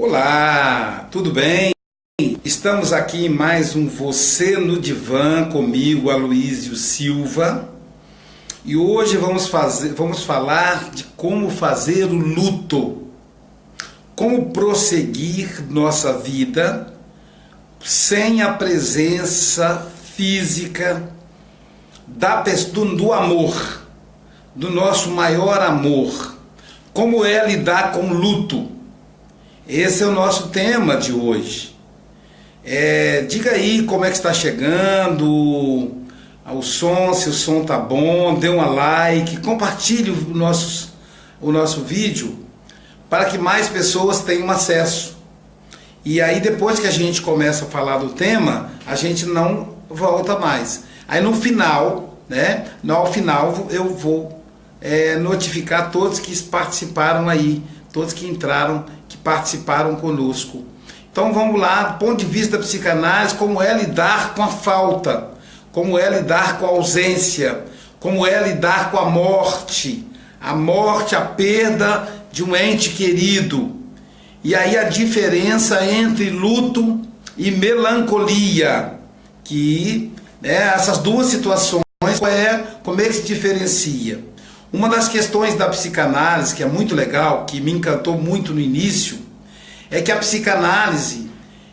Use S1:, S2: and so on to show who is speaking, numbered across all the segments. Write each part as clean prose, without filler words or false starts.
S1: Olá, tudo bem? Estamos aqui em mais um Você no Divã comigo, Aloísio Silva. E hoje vamos falar de como fazer o luto. Como prosseguir nossa vida sem a presença física do amor, do nosso maior amor. Como é lidar com o luto? Esse é o nosso tema de hoje. Diga aí como é que está chegando o som, se o som tá bom, dê uma like, compartilhe o nosso vídeo para que mais pessoas tenham acesso. E aí depois que a gente começa a falar do tema, a gente não volta mais. Aí no final, ao final eu vou notificar todos que participaram aí, todos que entraram, que participaram conosco. Então vamos lá, do ponto de vista da psicanálise, como é lidar com a falta, como é lidar com a ausência, como é lidar com a morte, a perda de um ente querido. E aí a diferença entre luto e melancolia, que essas duas situações, como é que se diferencia? Uma das questões da psicanálise, que é muito legal, que me encantou muito no início, é que a psicanálise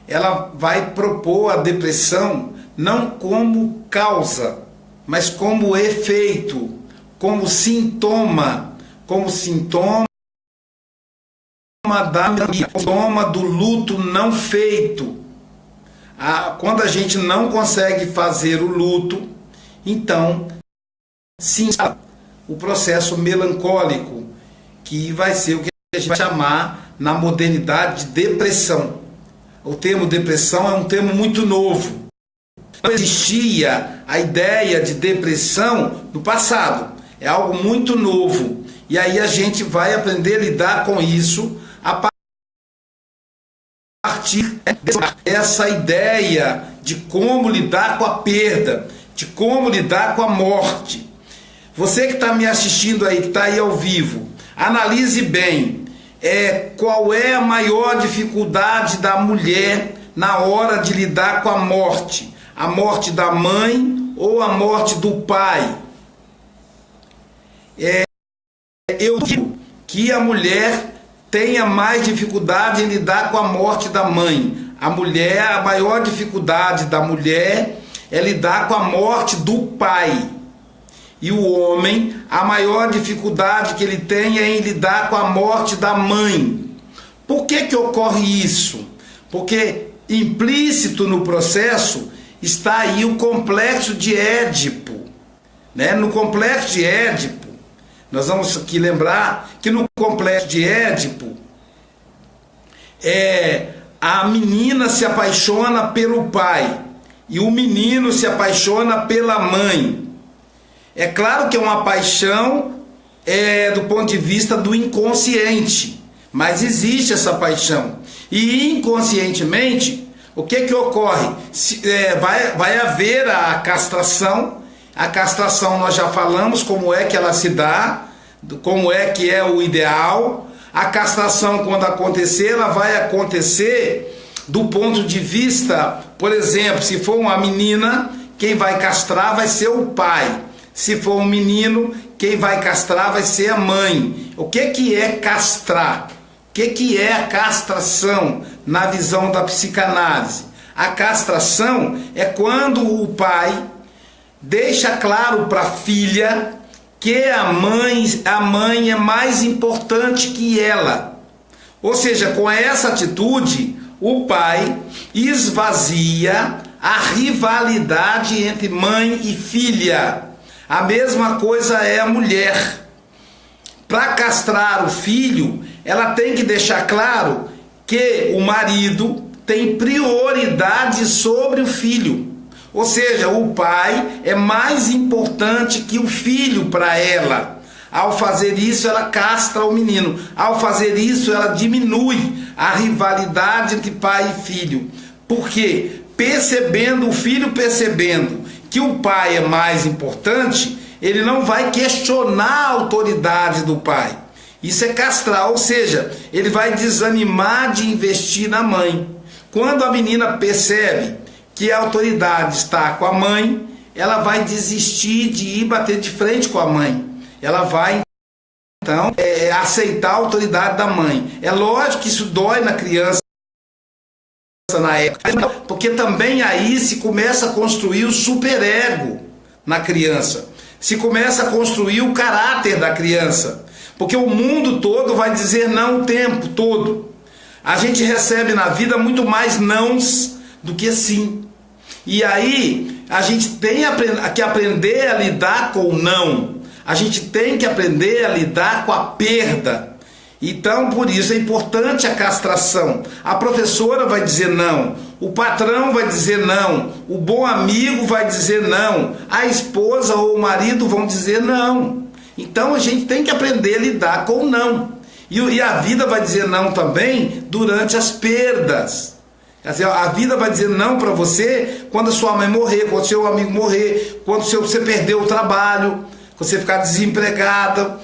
S1: ela vai propor a depressão não como causa, mas como efeito, como sintoma da melancolia, sintoma do luto não feito. Quando a gente não consegue fazer o luto, então sim, o processo melancólico, que vai ser o que a gente vai chamar na modernidade de depressão. O termo depressão é um termo muito novo. Não existia a ideia de depressão no passado. É algo muito novo. E aí a gente vai aprender a lidar com isso a partir dessa ideia de como lidar com a perda, de como lidar com a morte. Você que está me assistindo aí, que está aí ao vivo, analise bem qual é a maior dificuldade da mulher na hora de lidar com a morte da mãe ou a morte do pai. Eu digo que a mulher tenha mais dificuldade em lidar com a morte da mãe. A maior dificuldade da mulher é lidar com a morte do pai. E o homem, a maior dificuldade que ele tem é em lidar com a morte da mãe. Por que ocorre isso? Porque implícito no processo está aí o complexo de Édipo. No complexo de Édipo, nós vamos aqui lembrar que no complexo de Édipo, a menina se apaixona pelo pai e o menino se apaixona pela mãe. É claro que é uma paixão do ponto de vista do inconsciente, mas existe essa paixão. E inconscientemente, o que ocorre? Vai haver a castração. A castração nós já falamos como é que ela se dá, como é que é o ideal. A castração, quando acontecer, ela vai acontecer do ponto de vista, por exemplo, se for uma menina, quem vai castrar vai ser o pai. Se for um menino, quem vai castrar vai ser a mãe. O que é castrar? O que é a castração na visão da psicanálise? A castração é quando o pai deixa claro para a filha que a mãe é mais importante que ela. Ou seja, com essa atitude, o pai esvazia a rivalidade entre mãe e filha. A mesma coisa é a mulher. Para castrar o filho, ela tem que deixar claro que o marido tem prioridade sobre o filho. Ou seja, o pai é mais importante que o filho para ela. Ao fazer isso, ela castra o menino. Ao fazer isso, ela diminui a rivalidade entre pai e filho. Por quê? O filho percebendo que o pai é mais importante, ele não vai questionar a autoridade do pai. Isso é castrar, ou seja, ele vai desanimar de investir na mãe. Quando a menina percebe que a autoridade está com a mãe, ela vai desistir de ir bater de frente com a mãe. Ela vai, então, aceitar a autoridade da mãe. É lógico que isso dói na criança na época, porque também aí se começa a construir o superego na criança. Se começa a construir o caráter da criança. Porque o mundo todo vai dizer não o tempo todo. A gente recebe na vida muito mais nãos do que sim. E aí a gente tem que aprender a lidar com o não. A gente tem que aprender a lidar com a perda. Então, por isso é importante a castração. A professora vai dizer não, o patrão vai dizer não, o bom amigo vai dizer não, a esposa ou o marido vão dizer não. Então a gente tem que aprender a lidar com o não. E a vida vai dizer não também durante as perdas. Quer dizer, a vida vai dizer não para você quando a sua mãe morrer, quando o seu amigo morrer, quando você perder o trabalho, quando você ficar desempregada.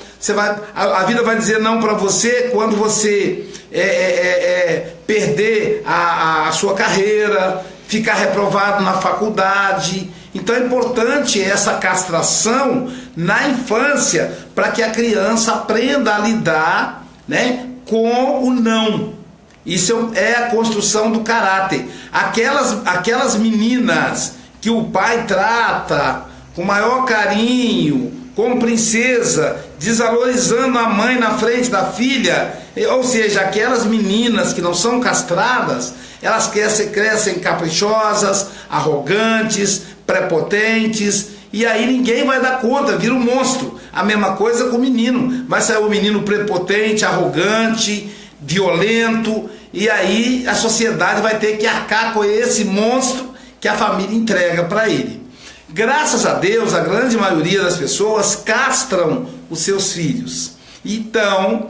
S1: A vida vai dizer não para você quando você perder a sua carreira, ficar reprovado na faculdade. Então é importante essa castração na infância para que a criança aprenda a lidar, né, com o não. Isso é a construção do caráter. Aquelas meninas que o pai trata com maior carinho, como princesa, desvalorizando a mãe na frente da filha, ou seja, aquelas meninas que não são castradas, elas crescem caprichosas, arrogantes, prepotentes, e aí ninguém vai dar conta, vira um monstro. A mesma coisa com o menino, vai sair o menino prepotente, arrogante, violento, e aí a sociedade vai ter que arcar com esse monstro que a família entrega para ele. Graças a Deus, a grande maioria das pessoas castram os seus filhos. Então,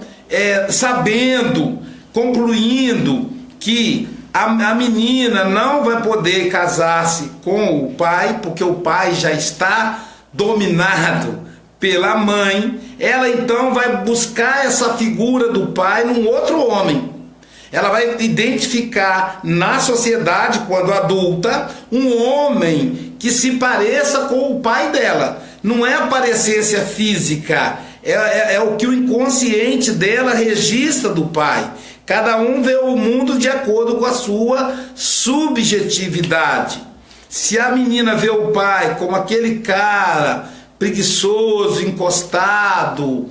S1: sabendo, concluindo que a menina não vai poder casar-se com o pai, porque o pai já está dominado pela mãe, ela então vai buscar essa figura do pai num outro homem. Ela vai identificar na sociedade, quando adulta, um homem que se pareça com o pai dela. Não é a parecência física, é o que o inconsciente dela registra do pai. Cada um vê o mundo de acordo com a sua subjetividade. Se a menina vê o pai como aquele cara preguiçoso, encostado,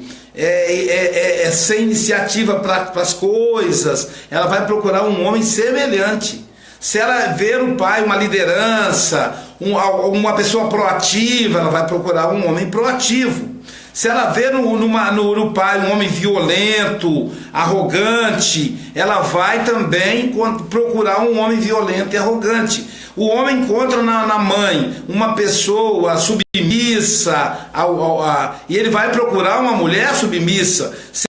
S1: sem iniciativa para as coisas, ela vai procurar um homem semelhante. Se ela ver o pai uma liderança, uma pessoa proativa, ela vai procurar um homem proativo. Se ela vê no pai um homem violento, arrogante, ela vai também procurar um homem violento e arrogante. O homem encontra na mãe uma pessoa submissa, e ele vai procurar uma mulher submissa. Se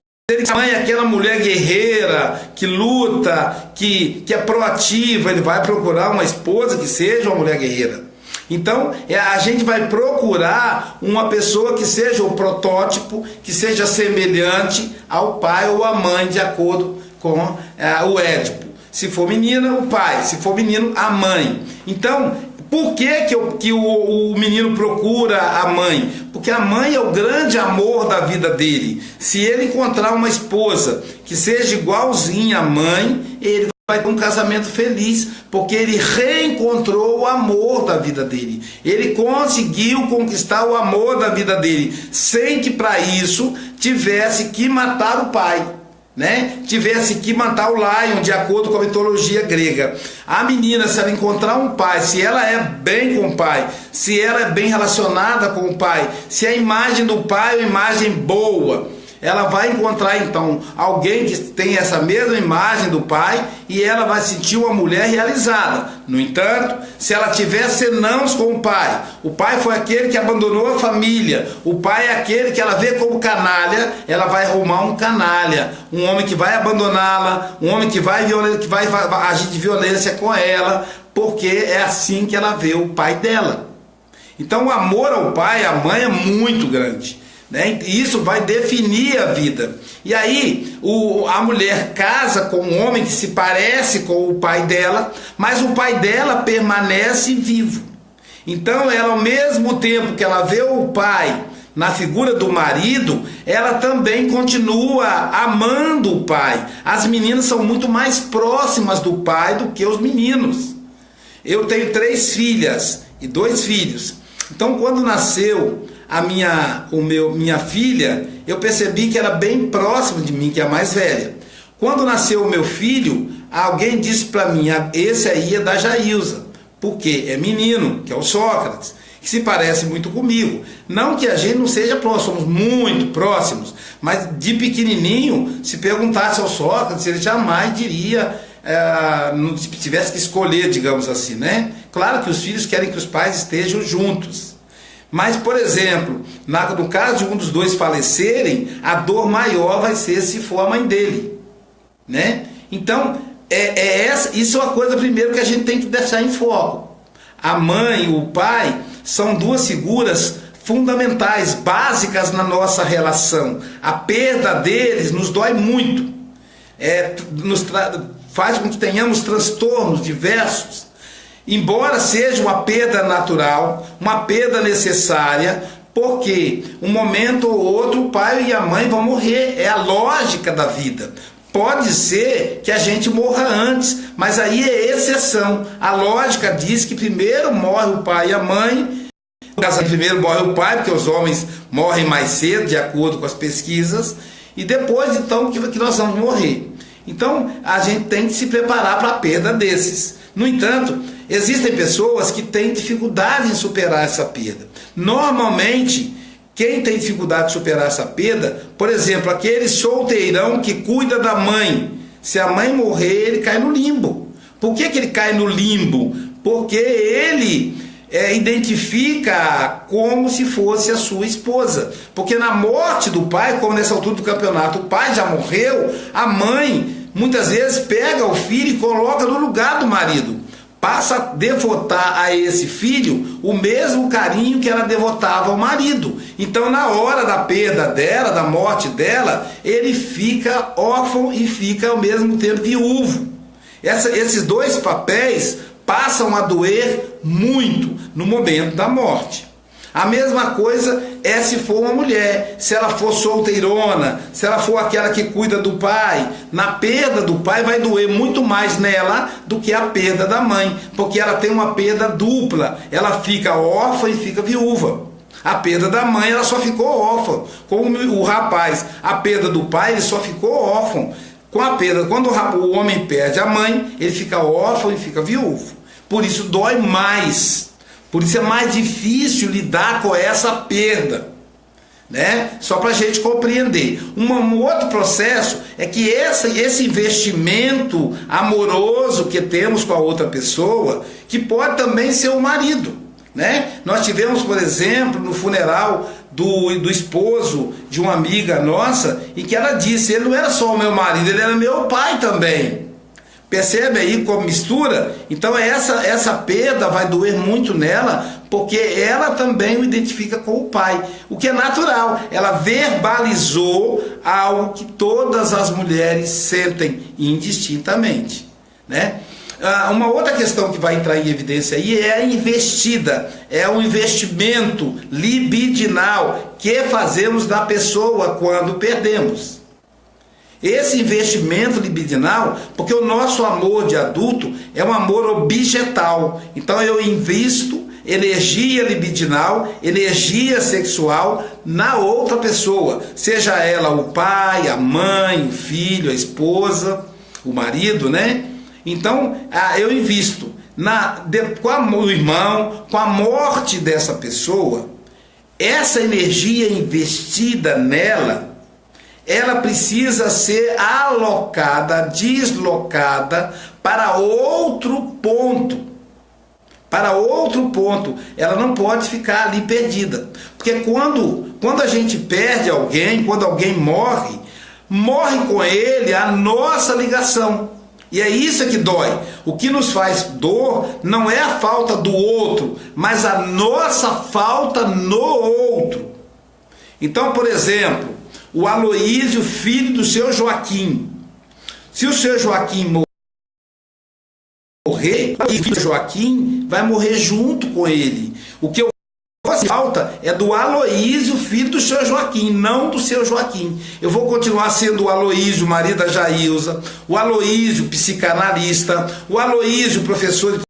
S1: a mãe é aquela mulher guerreira, que luta, que é proativa, ele vai procurar uma esposa que seja uma mulher guerreira. Então, a gente vai procurar uma pessoa que seja o protótipo, que seja semelhante ao pai ou à mãe, de acordo com o Édipo. Se for menina, o pai. Se for menino, a mãe. Então, por que o menino procura a mãe? Porque a mãe é o grande amor da vida dele. Se ele encontrar uma esposa que seja igualzinha à mãe, ele vai ter um casamento feliz, porque ele reencontrou o amor da vida dele. Ele conseguiu conquistar o amor da vida dele, sem que para isso tivesse que matar o pai, né? Tivesse que matar o Lion, de acordo com a mitologia grega. A menina, se ela encontrar um pai, se ela é bem com o pai, se ela é bem relacionada com o pai, se a imagem do pai é uma imagem boa, ela vai encontrar então alguém que tem essa mesma imagem do pai, e ela vai sentir uma mulher realizada. No entanto, se ela tiver senãos com o pai foi aquele que abandonou a família, o pai é aquele que ela vê como canalha, ela vai arrumar um canalha, um homem que vai abandoná-la, um homem que vai agir de violência com ela, porque é assim que ela vê o pai dela. Então o amor ao pai e à mãe é muito grande. né? E isso vai definir a vida. E aí a mulher casa com um homem que se parece com o pai dela, mas o pai dela permanece vivo. Então ela, ao mesmo tempo que ela vê o pai na figura do marido, ela também continua amando o pai. As meninas são muito mais próximas do pai do que os meninos. Eu tenho 3 filhas e 2 filhos. Então, quando nasceu minha filha, eu percebi que era bem próximo de mim, que é a mais velha. Quando nasceu o meu filho, alguém disse para mim: esse aí é da Jailza, porque é menino, que é o Sócrates, que se parece muito comigo. Não que a gente não seja próximo, somos muito próximos, mas de pequenininho, se perguntasse ao Sócrates, ele jamais diria, se tivesse que escolher, digamos assim, né? Claro que os filhos querem que os pais estejam juntos. Mas, por exemplo, no caso de um dos dois falecerem, a dor maior vai ser se for a mãe dele, né? Então, isso é uma coisa primeiro que a gente tem que deixar em foco. A mãe e o pai são 2 figuras fundamentais, básicas na nossa relação. A perda deles nos dói muito, faz com que tenhamos transtornos diversos. Embora seja uma perda natural, uma perda necessária, porque um momento ou outro o pai e a mãe vão morrer, é a lógica da vida. Pode ser que a gente morra antes, mas aí é exceção. A lógica diz que primeiro morre o pai e a mãe. No caso, primeiro morre o pai, porque os homens morrem mais cedo, de acordo com as pesquisas, e depois então que nós vamos morrer. Então a gente tem que se preparar para a perda desses. No entanto, existem pessoas que têm dificuldade em superar essa perda. Normalmente, quem tem dificuldade de superar essa perda, por exemplo, aquele solteirão que cuida da mãe, se a mãe morrer, ele cai no limbo. Por que ele cai no limbo? Porque ele identifica como se fosse a sua esposa. Porque na morte do pai, como nessa altura do campeonato, o pai já morreu, a mãe muitas vezes pega o filho e coloca no lugar do marido. Passa a devotar a esse filho o mesmo carinho que ela devotava ao marido. Então, na hora da perda dela, da morte dela, ele fica órfão e fica ao mesmo tempo viúvo. Esses 2 papéis passam a doer muito no momento da morte. A mesma coisa é se for uma mulher, se ela for solteirona, se ela for aquela que cuida do pai. Na perda do pai vai doer muito mais nela do que a perda da mãe, porque ela tem uma perda dupla, ela fica órfã e fica viúva. A perda da mãe, ela só ficou órfã. Como o rapaz, a perda do pai, ele só ficou órfão. Com a perda, quando o homem perde a mãe, ele fica órfão e fica viúvo. Por isso dói mais. Por isso é mais difícil lidar com essa perda, né? Só para a gente compreender. Um outro processo é que esse investimento amoroso que temos com a outra pessoa, que pode também ser o marido, né? Nós tivemos, por exemplo, no funeral do esposo de uma amiga nossa, em que ela disse: ele não era só o meu marido, ele era meu pai também. Percebe aí como mistura? Então essa perda vai doer muito nela, porque ela também o identifica com o pai, o que é natural. Ela verbalizou algo que todas as mulheres sentem indistintamente, né? Uma outra questão que vai entrar em evidência aí é a investida, é o investimento libidinal que fazemos da pessoa quando perdemos. Esse investimento libidinal, porque o nosso amor de adulto é um amor objetal. Então eu invisto energia libidinal, energia sexual na outra pessoa, seja ela o pai, a mãe, o filho, a esposa, o marido, né? Então eu invisto com o irmão, com a morte dessa pessoa, essa energia investida nela, ela precisa ser alocada, deslocada para outro ponto. Para outro ponto. Ela não pode ficar ali perdida. Porque quando a gente perde alguém, quando alguém morre, morre com ele a nossa ligação. E é isso que dói. O que nos faz dor não é a falta do outro, mas a nossa falta no outro. Então, por exemplo, o Aloísio, filho do seu Joaquim. Se o seu Joaquim morrer, o filho do Joaquim vai morrer junto com ele. O que eu faço falta é do Aloísio, filho do seu Joaquim, não do seu Joaquim. Eu vou continuar sendo o Aloísio, marido da Jailza, o Aloísio, psicanalista, o Aloísio, professor de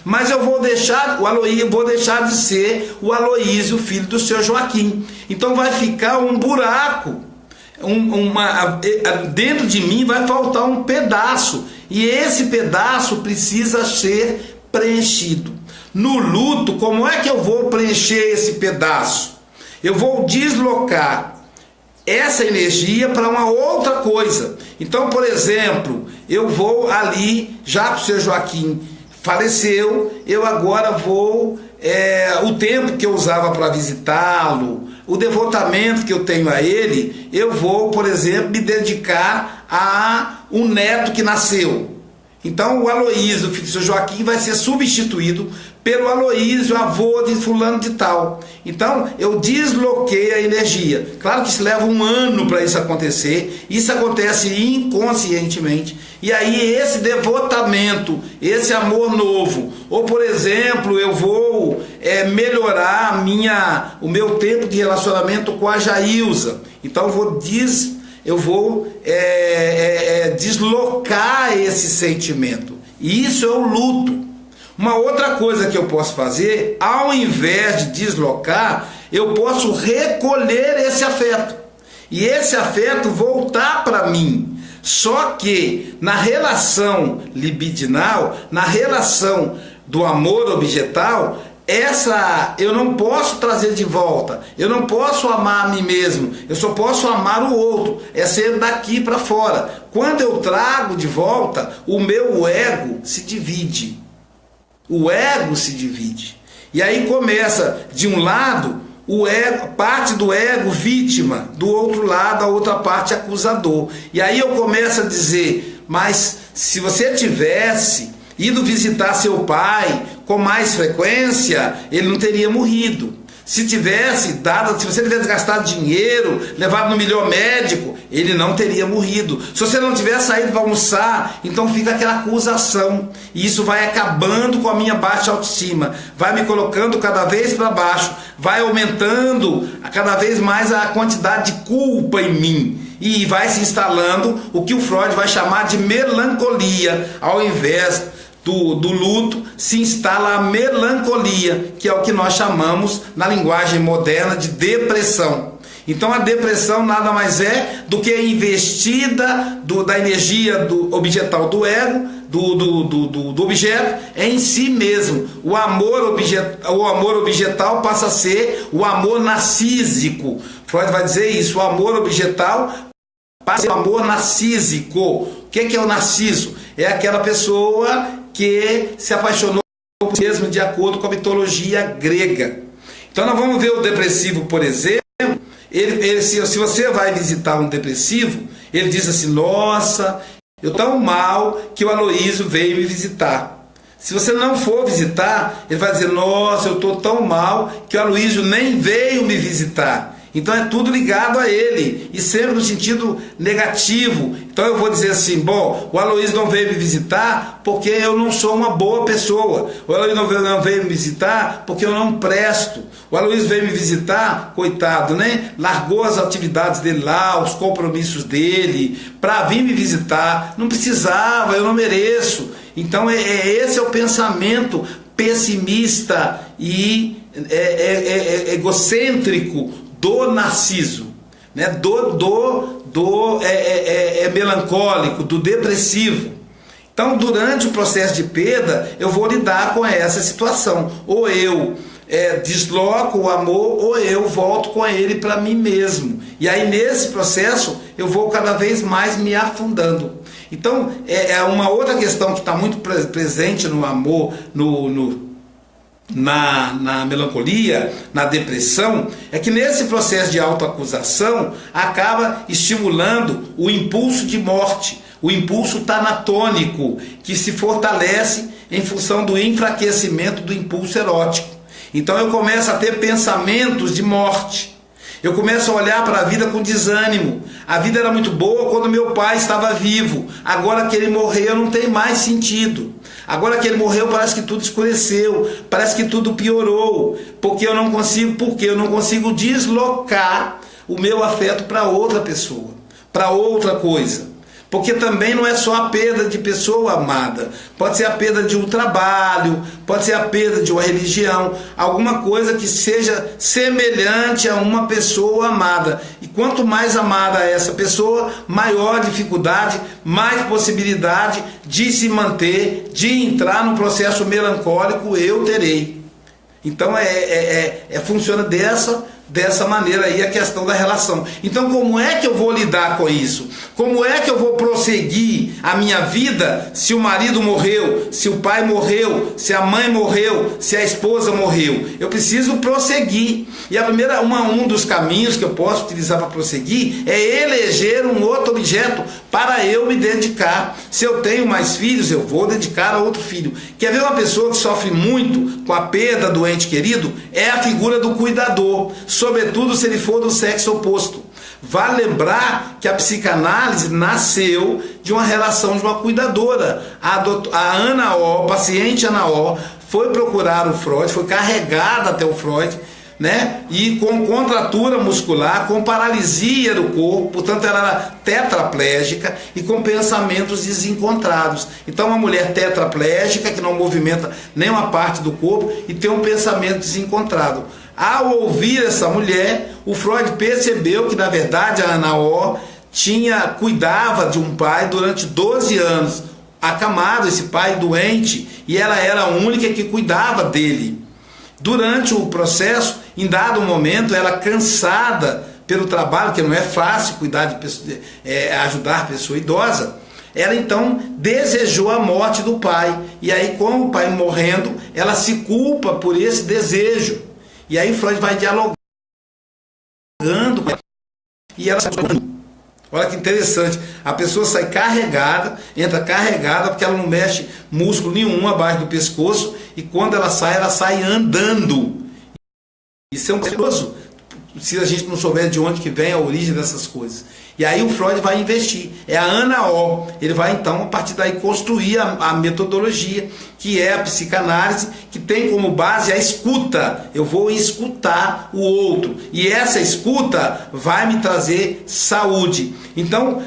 S1: mas eu vou deixar de ser o Aloísio, filho do seu Joaquim. Então vai ficar um buraco, dentro de mim vai faltar um pedaço, e esse pedaço precisa ser preenchido. No luto, como é que eu vou preencher esse pedaço? Eu vou deslocar essa energia para uma outra coisa. Então, por exemplo, eu vou ali, já que o seu Joaquim faleceu, eu agora vou, o tempo que eu usava para visitá-lo, o devotamento que eu tenho a ele, eu vou, por exemplo, me dedicar a um neto que nasceu. Então o Aloísio, filho do seu Joaquim, vai ser substituído pelo Aloísio, avô de fulano de tal. Então eu desloquei a energia. Claro que isso leva um ano para isso acontecer. Isso acontece inconscientemente. E aí esse devotamento, esse amor novo, ou por exemplo, eu vou melhorar o meu tempo de relacionamento com a Jailza. Então eu vou deslocar esse sentimento. E isso é o luto. Uma outra coisa que eu posso fazer, ao invés de deslocar, eu posso recolher esse afeto. E esse afeto voltar para mim. Só que na relação libidinal, na relação do amor objetal, eu não posso trazer de volta, eu não posso amar a mim mesmo, eu só posso amar o outro, é ser daqui para fora. Quando eu trago de volta, o meu ego se divide. O ego se divide. E aí começa, de um lado, o ego, parte do ego vítima, do outro lado, a outra parte acusador. E aí eu começo a dizer, mas se você tivesse ido visitar seu pai com mais frequência, ele não teria morrido. Se você tivesse gastado dinheiro, levado no melhor médico, ele não teria morrido. Se você não tivesse saído para almoçar, então fica aquela acusação. E isso vai acabando com a minha baixa autoestima, vai me colocando cada vez para baixo, vai aumentando cada vez mais a quantidade de culpa em mim. E vai se instalando o que o Freud vai chamar de melancolia. Ao invés do luto, se instala a melancolia, que é o que nós chamamos na linguagem moderna de depressão. Então a depressão nada mais é do que a investida da energia objetal do ego, do objeto em si mesmo. O amor objetal passa a ser o amor narcísico. Freud vai dizer isso, o amor objetal passa a ser o amor narcísico. O que é o narciso? É aquela pessoa que se apaixonou por si mesmo de acordo com a mitologia grega. Então nós vamos ver o depressivo, por exemplo. Se você vai visitar um depressivo, ele diz assim: nossa, eu estou tão mal que o Aloísio veio me visitar. Se você não for visitar, ele vai dizer: nossa, eu estou tão mal que o Aloísio nem veio me visitar. Então é tudo ligado a ele, e sempre no sentido negativo. Então eu vou dizer assim: bom, o Aloísio não veio me visitar porque eu não sou uma boa pessoa. O Aloísio não veio me visitar porque eu não presto. O Aloísio veio me visitar, coitado, né? Largou as atividades dele lá, os compromissos dele, para vir me visitar. Não precisava, eu não mereço. Então esse é o pensamento pessimista e egocêntrico do narciso, né? Melancólico, do depressivo. Então, durante o processo de perda, eu vou lidar com essa situação. Ou eu desloco o amor, ou eu volto com ele para mim mesmo. E aí, nesse processo, eu vou cada vez mais me afundando. Então, uma outra questão que está muito presente no amor, na melancolia, na depressão, é que nesse processo de autoacusação acaba estimulando o impulso de morte, o impulso tanatônico, que se fortalece em função do enfraquecimento do impulso erótico. Então eu começo a ter pensamentos de morte. Eu começo a olhar para a vida com desânimo. A vida era muito boa quando meu pai estava vivo. Agora que ele morreu não tem mais sentido. Agora que ele morreu parece que tudo escureceu, parece que tudo piorou. Porque eu não consigo deslocar o meu afeto para outra pessoa, para outra coisa. Porque também não é só a perda de pessoa amada, pode ser a perda de um trabalho, pode ser a perda de uma religião, alguma coisa que seja semelhante a uma pessoa amada. E quanto mais amada é essa pessoa, maior dificuldade, mais possibilidade de se manter, de entrar no processo melancólico eu terei. Então funciona dessa maneira aí a questão da relação. Então como é que eu vou lidar com isso? Como é que eu vou prosseguir a minha vida se o marido morreu, se o pai morreu, se a mãe morreu, se a esposa morreu? Eu preciso prosseguir. E um dos caminhos que eu posso utilizar para prosseguir é eleger um outro objeto para eu me dedicar. Se eu tenho mais filhos, eu vou dedicar a outro filho. Quer ver uma pessoa que sofre muito com a perda do ente querido? É a figura do cuidador, sobretudo se ele for do sexo oposto. Vale lembrar que a psicanálise nasceu de uma relação de uma cuidadora. A Ana O, paciente Ana O, foi procurar o Freud, foi carregada até o Freud, né? E com contratura muscular, com paralisia do corpo, portanto ela era tetraplégica e com pensamentos desencontrados. Então uma mulher tetraplégica que não movimenta nenhuma parte do corpo e tem um pensamento desencontrado. Ao ouvir essa mulher, o Freud percebeu que na verdade a Ana O cuidava de um pai durante 12 anos, acamado, esse pai doente, e ela era a única que cuidava dele. Durante o processo, em dado momento, ela cansada pelo trabalho, que não é fácil cuidar de pessoa, ajudar pessoa idosa, ela então desejou a morte do pai. E aí, com o pai morrendo, ela se culpa por esse desejo. E aí Freud vai dialogando com ela. E ela sai. Olha que interessante. A pessoa sai carregada, entra carregada, porque ela não mexe músculo nenhum abaixo do pescoço. E quando ela sai andando. Isso é um perigoso, se a gente não souber de onde que vem a origem dessas coisas. E aí o Freud vai investir. É a Ana O. Ele vai então, a partir daí, construir a metodologia, que é a psicanálise, que tem como base a escuta. Eu vou escutar o outro. E essa escuta vai me trazer saúde. Então,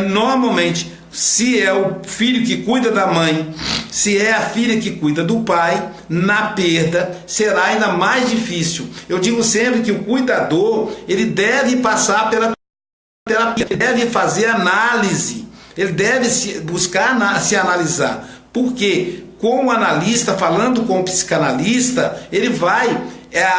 S1: normalmente, se é o filho que cuida da mãe, se é a filha que cuida do pai, na perda será ainda mais difícil. Eu digo sempre que o cuidador, ele deve passar pela terapia, ele deve fazer análise, ele deve buscar se analisar. Porque com o analista, falando com o psicanalista, ele vai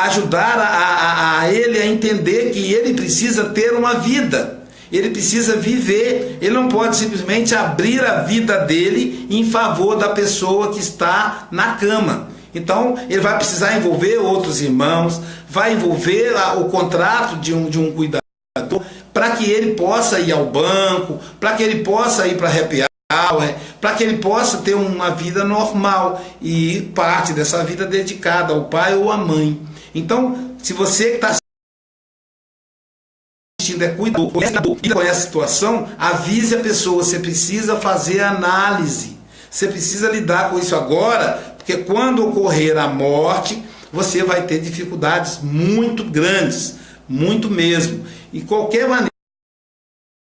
S1: ajudar a ele a entender que ele precisa ter uma vida. Ele precisa viver, ele não pode simplesmente abrir a vida dele em favor da pessoa que está na cama. Então, ele vai precisar envolver outros irmãos, vai envolver o contrato de um cuidador, para que ele possa ir ao banco, para que ele possa ir para happy hour, para que ele possa ter uma vida normal e parte dessa vida dedicada ao pai ou à mãe. Então, se você está cuidador com essa situação, avise a pessoa, você precisa fazer análise, você precisa lidar com isso agora, porque quando ocorrer a morte, você vai ter dificuldades muito grandes, muito mesmo. E qualquer maneira,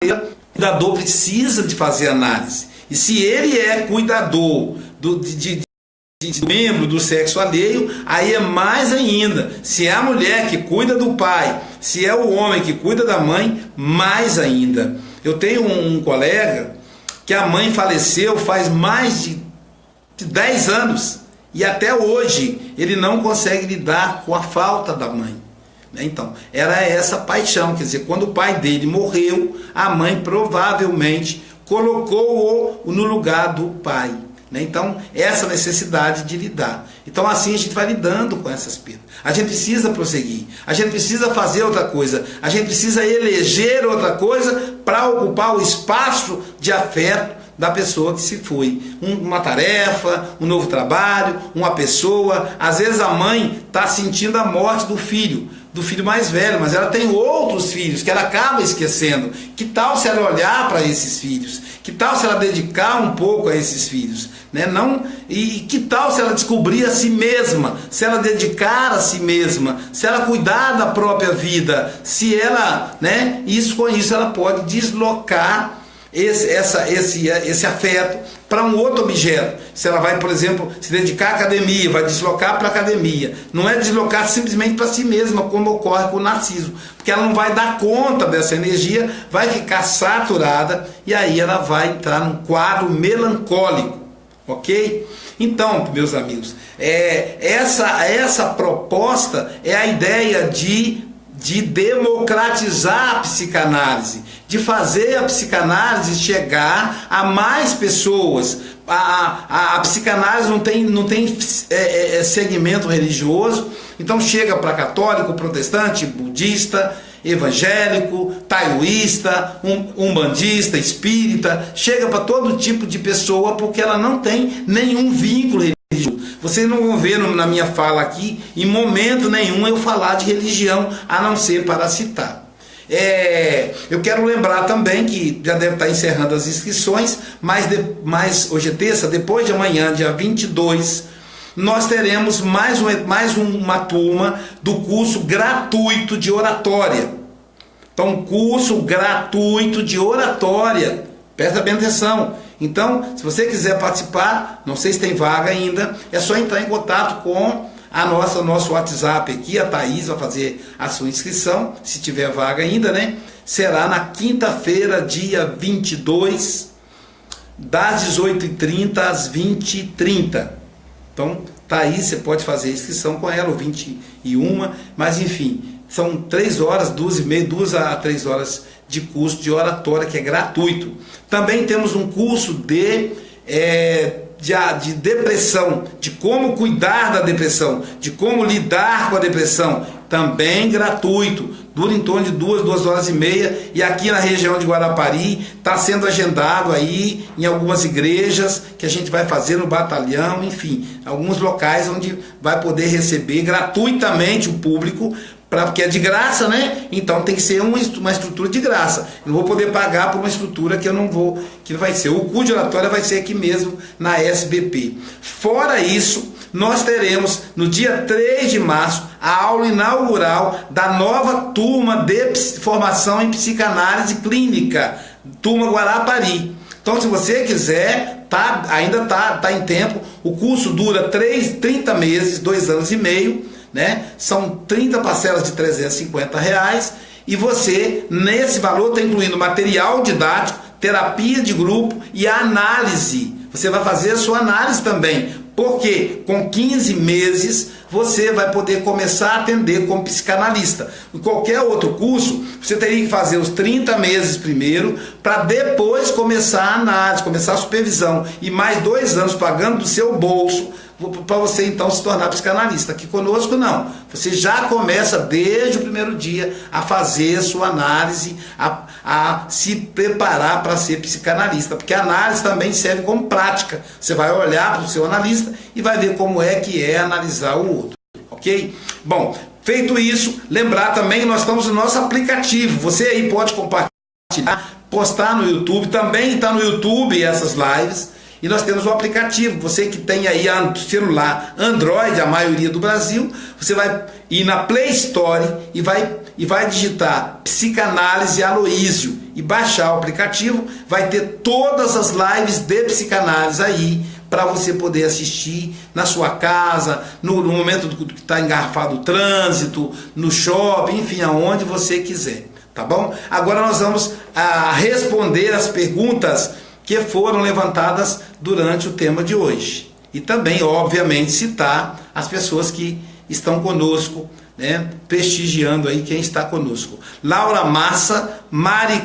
S1: o cuidador precisa de fazer análise. E se ele é cuidador de membro do sexo alheio, aí é mais ainda. Se é a mulher que cuida do pai, se é o homem que cuida da mãe, mais ainda. Eu tenho um colega que a mãe faleceu faz mais de 10 anos e até hoje ele não consegue lidar com a falta da mãe. Então, era essa paixão, quer dizer, quando o pai dele morreu, a mãe provavelmente colocou-o no lugar do pai. Então, essa necessidade de lidar. Então, assim a gente vai lidando com essas perdas. A gente precisa prosseguir. A gente precisa fazer outra coisa. A gente precisa eleger outra coisa para ocupar o espaço de afeto da pessoa que se foi. Uma tarefa, um novo trabalho, uma pessoa. Às vezes a mãe está sentindo a morte do filho mais velho, mas ela tem outros filhos que ela acaba esquecendo. Que tal se ela olhar para esses filhos? Que tal se ela dedicar um pouco a esses filhos? Né? E que tal se ela descobrir a si mesma, se ela dedicar a si mesma, se ela cuidar da própria vida, se ela, né, com isso ela pode deslocar esse afeto para um outro objeto. Se ela vai, por exemplo, se dedicar à academia, vai deslocar para a academia. Não é deslocar simplesmente para si mesma, como ocorre com o narciso, porque ela não vai dar conta dessa energia, vai ficar saturada e aí ela vai entrar num quadro melancólico, ok? Então, meus amigos, essa proposta é a ideia de democratizar a psicanálise, de fazer a psicanálise chegar a mais pessoas. A psicanálise não tem segmento religioso, então chega para católico, protestante, budista, evangélico, taoísta, umbandista, espírita, chega para todo tipo de pessoa, porque ela não tem nenhum vínculo religioso. Vocês não vão ver na minha fala aqui, em momento nenhum, eu falar de religião, a não ser para citar. Eu quero lembrar também que já deve estar encerrando as inscrições, mas hoje é terça, depois de amanhã, dia 22, nós teremos mais uma turma do curso gratuito de oratória. Então, curso gratuito de oratória. Presta bem atenção. Então, se você quiser participar, não sei se tem vaga ainda, é só entrar em contato com nosso WhatsApp aqui, a Thaís vai fazer a sua inscrição, se tiver vaga ainda, né? Será na quinta-feira, dia 22, das 18h30 às 20h30. Então, Thaís, você pode fazer a inscrição com ela, ou 21, mas enfim, são 3 horas, 2 a 3 horas de curso de oratória, que é gratuito. Também temos um curso de depressão, de como cuidar da depressão, de como lidar com a depressão, também gratuito, dura em torno de 2 horas e meia, e aqui na região de Guarapari está sendo agendado aí em algumas igrejas que a gente vai fazer no batalhão, enfim, alguns locais onde vai poder receber gratuitamente o público, porque é de graça, né? Então tem que ser uma estrutura de graça. Eu não vou poder pagar por uma estrutura que eu não vou, que vai ser. O curso de oratória vai ser aqui mesmo na SBP. Fora isso, nós teremos no dia 3 de março a aula inaugural da nova turma de formação em psicanálise clínica, turma Guarapari. Então, se você quiser, ainda tá em tempo. O curso dura 30 meses, 2 anos e meio. Né? São 30 parcelas de R$350 e você, nesse valor, está incluindo material didático, terapia de grupo e análise. Você vai fazer a sua análise também, porque com 15 meses você vai poder começar a atender como psicanalista. Em qualquer outro curso, você teria que fazer os 30 meses primeiro, para depois começar a análise, começar a supervisão, e mais 2 anos pagando do seu bolso, para você então se tornar psicanalista. Aqui conosco não, você já começa desde o primeiro dia a fazer a sua análise, a se preparar para ser psicanalista, porque a análise também serve como prática. Você vai olhar para o seu analista e vai ver como é que é analisar o outro, ok? Bom, feito isso, lembrar também que nós estamos no nosso aplicativo. Você aí pode compartilhar, postar no YouTube, também está no YouTube essas lives. E nós temos um aplicativo, você que tem aí celular Android, a maioria do Brasil, você vai ir na Play Store e vai digitar Psicanálise Aloísio e baixar o aplicativo, vai ter todas as lives de psicanálise aí, para você poder assistir na sua casa, no momento que está engarrafado o trânsito, no shopping, enfim, aonde você quiser, tá bom? Agora nós vamos responder as perguntas que foram levantadas durante o tema de hoje. E também, obviamente, citar as pessoas que estão conosco, né, prestigiando aí quem está conosco. Laura Massa, Mari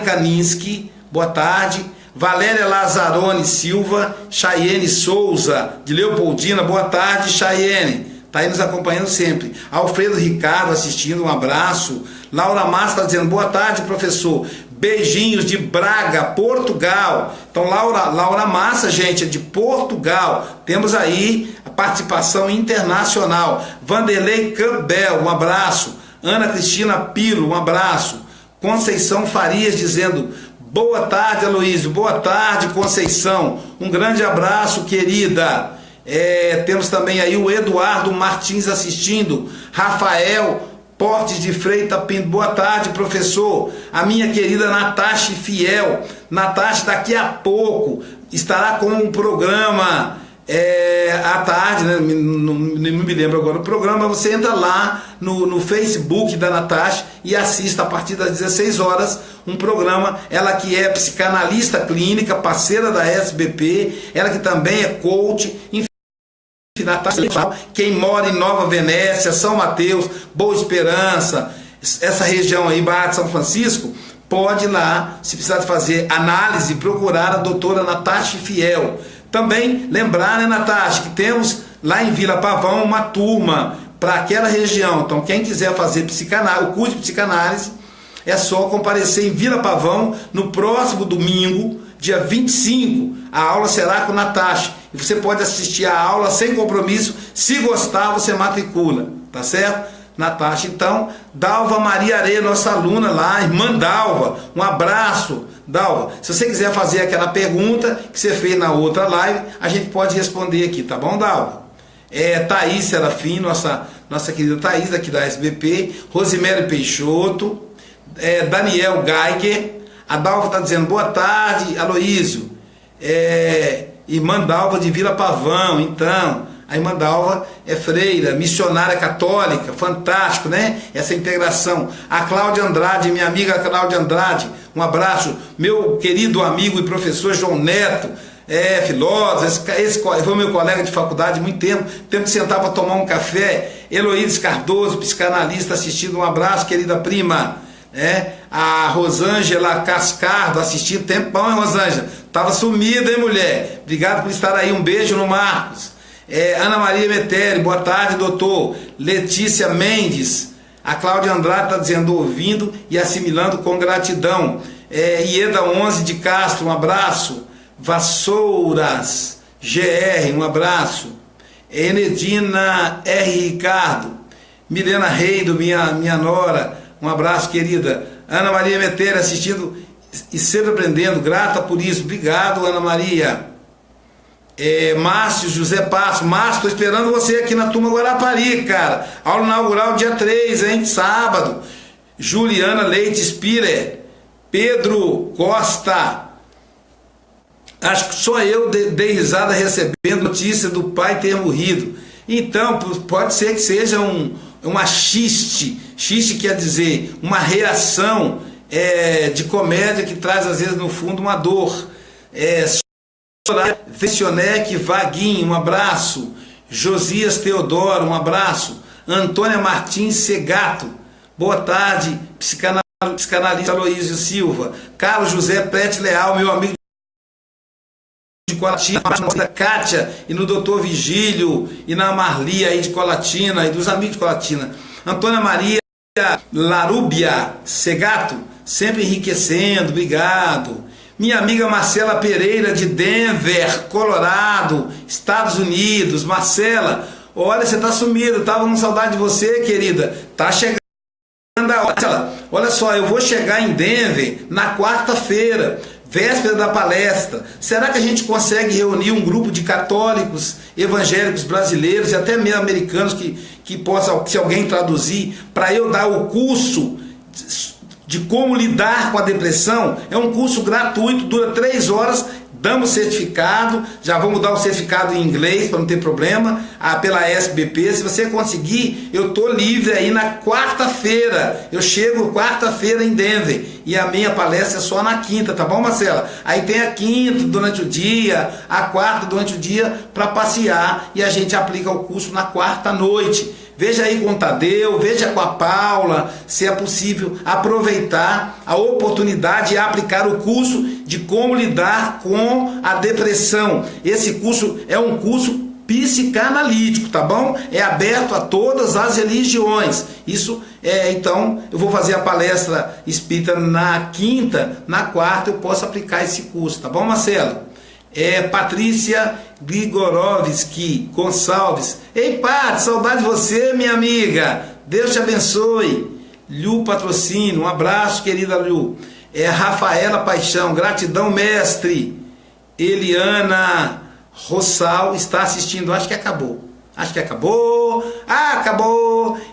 S1: Kaninski, boa tarde. Valéria Lazarone Silva, Chayene Souza, de Leopoldina, boa tarde, Chayene. Está aí nos acompanhando sempre. Alfredo Ricardo assistindo, um abraço. Laura Massa está dizendo, boa tarde, professor. Beijinhos de Braga, Portugal. Então, Laura Massa, gente, é de Portugal. Temos aí a participação internacional. Vanderlei Campbell, um abraço. Ana Cristina Pilo, um abraço. Conceição Farias dizendo: boa tarde, Aloysio. Boa tarde, Conceição. Um grande abraço, querida. Temos também aí o Eduardo Martins assistindo. Rafael Portes de Freitas Pinto, boa tarde, professor. A minha querida Natasha Fiel. Natasha, daqui a pouco estará com um programa à tarde, né? Não me lembro agora o programa. Você entra lá no Facebook da Natasha e assista a partir das 16 horas um programa. Ela que é psicanalista clínica, parceira da SBP, ela que também é coach, enfim. Quem mora em Nova Venécia, São Mateus, Boa Esperança, essa região aí, Barra de São Francisco, pode ir lá, se precisar fazer análise, procurar a doutora Natasha Fiel. Também lembrar, né, Natasha, que temos lá em Vila Pavão uma turma para aquela região. Então, quem quiser fazer o curso de psicanálise, é só comparecer em Vila Pavão no próximo domingo, dia 25. A aula será com Natasha. E você pode assistir a aula sem compromisso. Se gostar, você matricula. Tá certo? Natasha, então, Dalva Maria Areia, nossa aluna lá, irmã Dalva. Um abraço, Dalva. Se você quiser fazer aquela pergunta que você fez na outra live, a gente pode responder aqui, tá bom, Dalva? Thaís Serafim, nossa querida Thaís, aqui da SBP. Rosemary Peixoto. Daniel Geiger. A Dalva está dizendo: boa tarde, Aloysio. Irmã Dalva de Vila Pavão. Então, a irmã Dalva é freira, missionária católica, fantástico, né? Essa integração. A Cláudia Andrade, minha amiga Cláudia Andrade, um abraço. Meu querido amigo e professor João Neto, filósofo, esse foi meu colega de faculdade há muito tempo. Temos que sentar para tomar um café. Heloídes Cardoso, psicanalista, assistindo. Um abraço, querida prima. A Rosângela Cascardo assistindo. Tempão, hein, Rosângela? Tava sumida, hein, mulher? Obrigado por estar aí. Um beijo no Marcos. Ana Maria Metelli, boa tarde, doutor. Letícia Mendes. A Cláudia Andrade está dizendo: ouvindo e assimilando com gratidão. Ieda 11 de Castro, um abraço. Vassouras GR, um abraço. Enedina R. Ricardo. Milena Reido, minha nora, um abraço, querida. Ana Maria Metelli assistindo e sempre aprendendo, grata por isso. Obrigado, Ana Maria. Márcio José Passo. Márcio, estou esperando você aqui na turma Guarapari, cara. Aula inaugural dia 3, hein? Sábado. Juliana Leite Spire. Pedro Costa. Acho que só eu dei risada recebendo notícia do pai ter morrido. Então, pode ser que seja uma xiste. Xiste quer dizer uma reação de comédia que traz, às vezes, no fundo, uma dor. Vessionec Vaguinho, um abraço. Josias Teodoro, um abraço. Antônia Martins Segato, boa tarde. Psicanalista Aloysio Silva. Carlos José Prete Leal, meu amigo de Colatina, da Kátia, e no doutor Vigílio, e na Marli aí de Colatina, e dos amigos de Colatina. Antônia Maria Larúbia Segato, sempre enriquecendo, obrigado. Minha amiga Marcela Pereira de Denver, Colorado, Estados Unidos. Marcela, olha, você tá sumida, eu tava com saudade de você, querida. Tá chegando a hora. Olha só, eu vou chegar em Denver na quarta-feira, véspera da palestra. Será que a gente consegue reunir um grupo de católicos, evangélicos brasileiros e até mesmo americanos que possa, se alguém traduzir, para eu dar o curso de como lidar com a depressão? É um curso gratuito, dura 3 horas, damos certificado, já vamos dar o certificado em inglês para não ter problema, pela SBP. Se você conseguir, eu estou livre aí na quarta-feira, eu chego quarta-feira em Denver, e a minha palestra é só na quinta, tá bom, Marcela? Aí tem a quinta durante o dia, a quarta durante o dia, para passear, e a gente aplica o curso na quarta noite. Veja aí com o Tadeu, veja com a Paula, se é possível aproveitar a oportunidade e aplicar o curso de como lidar com a depressão. Esse curso é um curso psicanalítico, tá bom? É aberto a todas as religiões. Isso então eu vou fazer a palestra espírita na quinta, na quarta eu posso aplicar esse curso, tá bom, Marcelo? Patrícia Grigorovski Gonçalves. Ei, Pat, saudade de você, minha amiga. Deus te abençoe. Liu Patrocínio, um abraço, querida Liu. Rafaela Paixão, gratidão, mestre. Eliana Rossal está assistindo, acho que acabou. Acabou.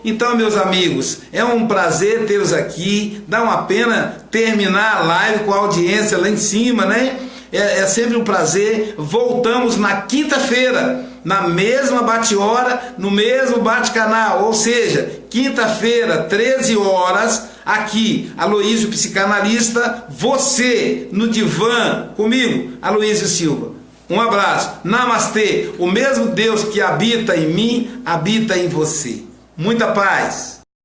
S1: Então, meus amigos, é um prazer tê-los aqui. Dá uma pena terminar a live com a audiência lá em cima, né? É sempre um prazer. Voltamos na quinta-feira, na mesma bate-hora, no mesmo bate-canal. Ou seja, quinta-feira, 13 horas, aqui, Aloísio Psicanalista, você no divã, comigo, Aloísio Silva. Um abraço. Namastê. O mesmo Deus que habita em mim, habita em você. Muita paz.